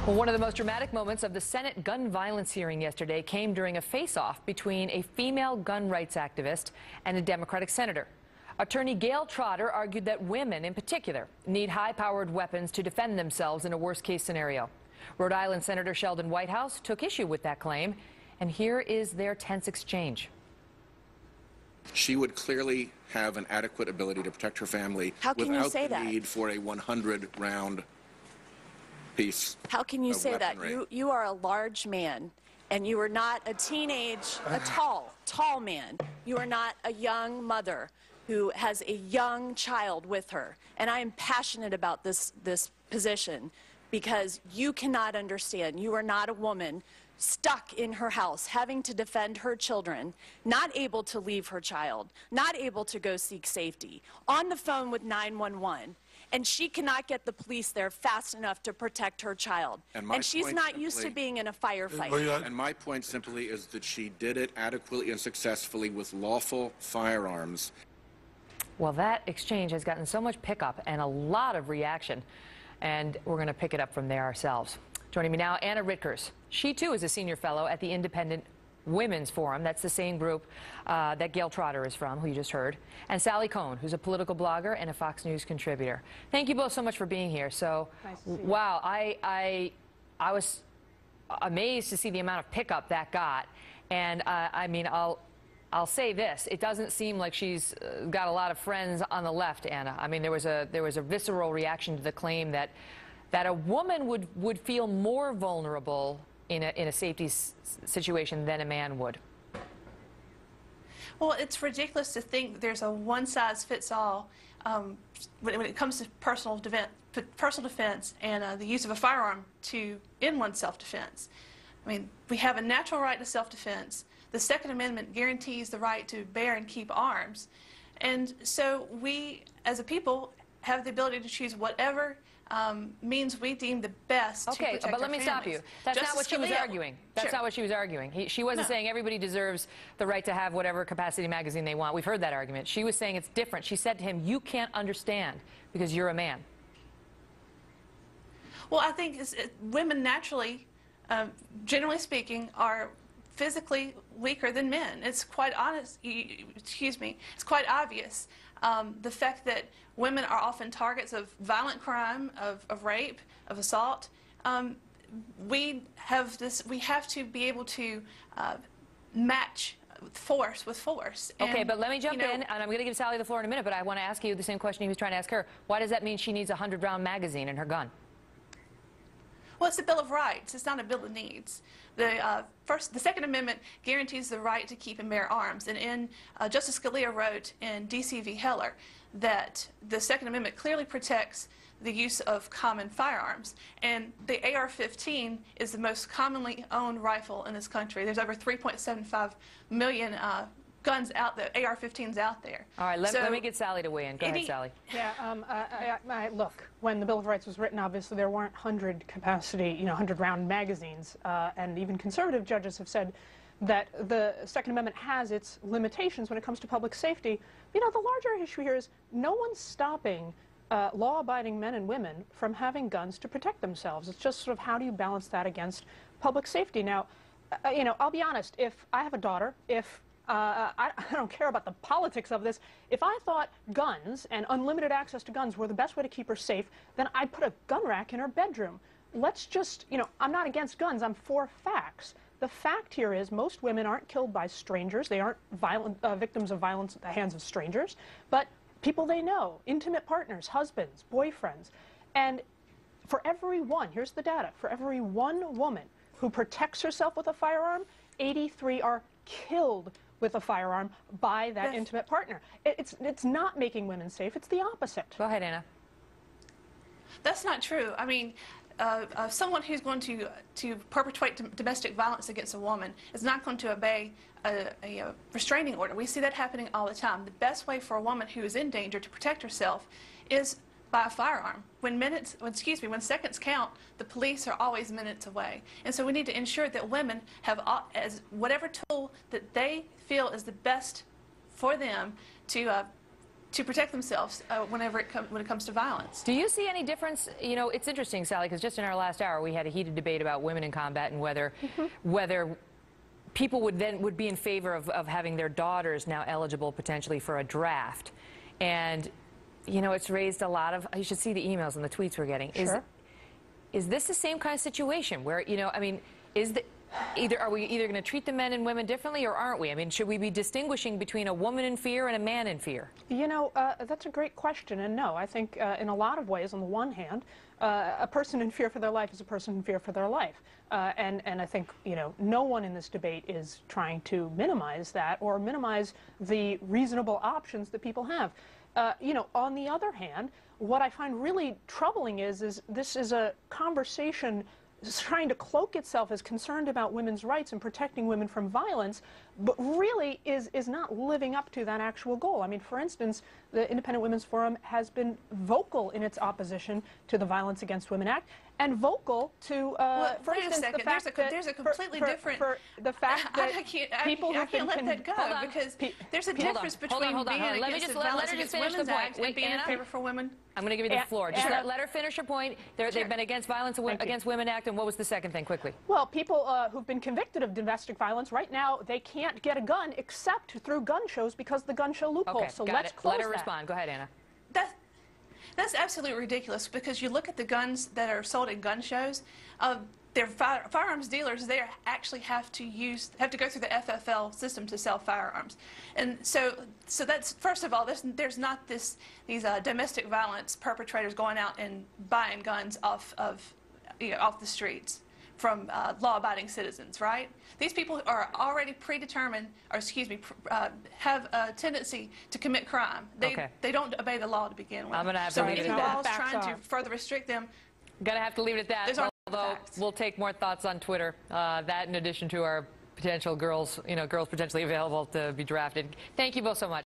Well, one of the most dramatic moments of the Senate gun violence hearing yesterday came during a face-off between a female gun rights activist and a Democratic senator. Attorney Gayle Trotter argued that women, in particular, need high-powered weapons to defend themselves in a worst-case scenario. Rhode Island Senator Sheldon Whitehouse took issue with that claim, and here is their tense exchange. She would clearly have an adequate ability to protect her family without the need for a 100-round piece. How can you say that? weaponry. You are a large man, and you are not a tall man. You are not a young mother who has a young child with her. And I am passionate about this position because you cannot understand. You are not a woman stuck in her house, having to defend her children, not able to leave her child, not able to go seek safety, on the phone with 911. And she cannot get the police there fast enough to protect her child. And she's not used to being in a firefight. And my point simply is that she did it adequately and successfully with lawful firearms. Well, that exchange has gotten so much pickup and a lot of reaction, and we're going to pick it up from there ourselves. Joining me now, Anna Rittgers. She, too, is a senior fellow at the Independent Women's Forum. That's the same group that Gayle Trotter is from, who you just heard. And Sally Kohn, who's a political blogger and a Fox News contributor. Thank you both so much for being here. So, nice to see you. Wow, I was amazed to see the amount of pickup that got. And I mean, I'll say this: it doesn't seem like she's got a lot of friends on the left, Anna. I mean, there was a visceral reaction to the claim that a woman would feel more vulnerable in a safety situation than a man would. Well, it's ridiculous to think there's a one-size-fits-all when it comes to personal defense and the use of a firearm in one's self-defense. I mean, we have a natural right to self-defense. The Second Amendment guarantees the right to bear and keep arms. And so we, as a people, have the ability to choose whatever means we deem the best to protect our families. Okay, but let me stop you. That's not what she was arguing. That's not what she was arguing. She wasn't saying everybody deserves the right to have whatever capacity magazine they want. We've heard that argument. She was saying it's different. She said to him, you can't understand because you're a man. Well, I think women naturally, generally speaking, are physically weaker than men. It's quite honest. It's quite obvious. The fact that women are often targets of violent crime, of rape, of assault. We have to be able to match force with force. Okay, but let me jump in, and I'm going to give Sally the floor in a minute, but I want to ask you the same question he was trying to ask her. Why does that mean she needs a 100-round magazine in her gun? Well, it's a Bill of Rights. It's not a Bill of Needs. The Second Amendment guarantees the right to keep and bear arms. And Justice Scalia wrote in D.C. v. Heller that the Second Amendment clearly protects the use of common firearms. And the AR-15 is the most commonly owned rifle in this country. There's over 3.75 million guns out there, AR-15s out there. All right, let me get Sally to weigh in. Go ahead, Sally. Yeah, look, when the Bill of Rights was written, obviously there weren't 100-round magazines, and even conservative judges have said that the Second Amendment has its limitations when it comes to public safety. You know, the larger issue here is no one's stopping law-abiding men and women from having guns to protect themselves. It's just sort of how do you balance that against public safety? Now, you know, I'll be honest, if I have a daughter, I don't care about the politics of this. If I thought guns and unlimited access to guns were the best way to keep her safe, then I'd put a gun rack in her bedroom. Let's just, you know, I'm not against guns. I'm for facts. The fact here is most women aren't killed by strangers. They aren't victims of violence at the hands of strangers, but people they know, intimate partners, husbands, boyfriends. And for every one, here's the data, for every one woman who protects herself with a firearm, 83 are killed with a firearm by that intimate partner. It's not making women safe. It's the opposite. Go ahead, Anna. That's not true. I mean, someone who's going to perpetuate domestic violence against a woman is not going to obey a restraining order. We see that happening all the time. The best way for a woman who is in danger to protect herself is by a firearm. When seconds count, the police are always minutes away. And so we need to ensure that women have whatever tool that they feel is the best for them to to protect themselves when it comes to violence. Do you see any difference? You know, it's interesting, Sally, because just in our last hour we had a heated debate about women in combat and whether people would be in favor of having their daughters now eligible potentially for a draft. And, you know, it's raised a lot of, you should see the emails and the tweets we're getting. Sure. Is this the same kind of situation where, you know, I mean, are we either going to treat the men and women differently, or aren't we? I mean, should we be distinguishing between a woman in fear and a man in fear? You know, that's a great question, and no, I think in a lot of ways, on the one hand, a person in fear for their life is a person in fear for their life. And I think, you know, no one in this debate is trying to minimize that or minimize the reasonable options that people have. You know, on the other hand, what I find really troubling is this is a conversation trying to cloak itself as concerned about women's rights and protecting women from violence, but really is not living up to that actual goal. I mean, for instance, the Independent Women's Forum has been vocal in its opposition to the Violence Against Women Act, and vocal to, for instance, the fact that there's a completely different. The fact that people I can't let that go because there's a difference between being against the Violence Against Women's Act and being in favor for women. I'm going to give you the floor. Just let her finish her point. They've been against Violence Against Women Act, and what was the second thing, quickly? Well, people who've been convicted of domestic violence, right now, they can't get a gun except through gun shows because of the gun show loophole. Okay, so let's close Let her that. respond. Go ahead, Anna. That's absolutely ridiculous because you look at the guns that are sold at gun shows. Their firearms dealers there actually have to go through the FFL system to sell firearms, and so that's, first of all, there's not these domestic violence perpetrators going out and buying guns off the streets from law-abiding citizens, right? These people are already predetermined, or excuse me, have a tendency to commit crime. They don't obey the law to begin with. I'm gonna have so to leave any it at that. laws trying to further restrict them. Gonna have to leave it at that. Although we'll take more thoughts on Twitter. That in addition to our potential girls, girls potentially available to be drafted. Thank you both so much.